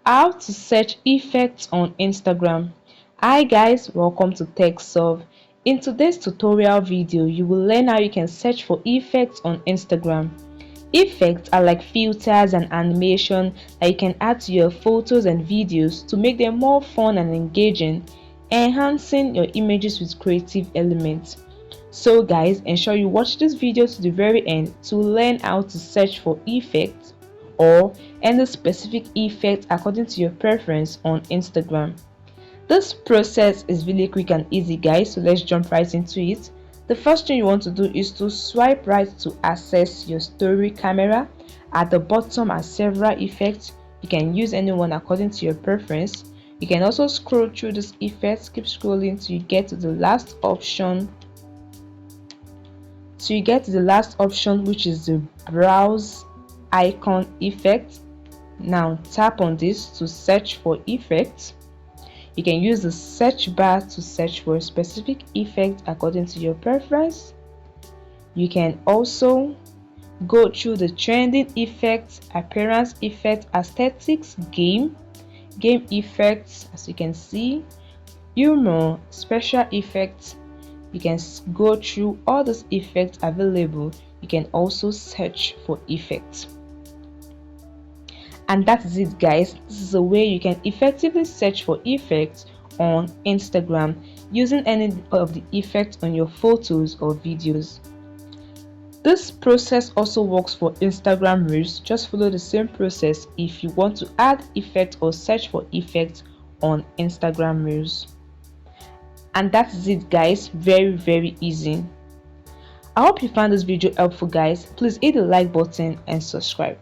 How to search effects on Instagram. Hi guys, welcome to TechSolve. In today's tutorial video, you will learn how you can search for effects on Instagram. Effects are like filters and animation that you can add to your photos and videos to make them more fun and engaging, enhancing your images with creative elements. So guys, ensure you watch this video to the very end to learn how to search for effects or any specific effect according to your preference on Instagram. This process is really quick and easy guys, so let's jump right into it. The first thing you want to do is to swipe right to access your story camera. At the bottom are several effects. You can use any one according to your preference. You can also scroll through these effects, keep scrolling till you get to the last option. So you get to the last option, which is the browse icon effect. Now tap on this to search for effects. You can use the search bar to search for a specific effect according to your preference. You can also go through the trending effects, appearance effect, aesthetics, game effects, as you can see, humor, special effects. You can go through all those effects available. You can also search for effects. And that is it guys. This is a way you can effectively search for effects on Instagram using any of the effects on your photos or videos. This process also works for Instagram Reels. Just follow the same process if you want to add effects or search for effects on Instagram Reels. And that is it guys, very easy. I hope you found this video helpful guys. Please hit the like button and subscribe.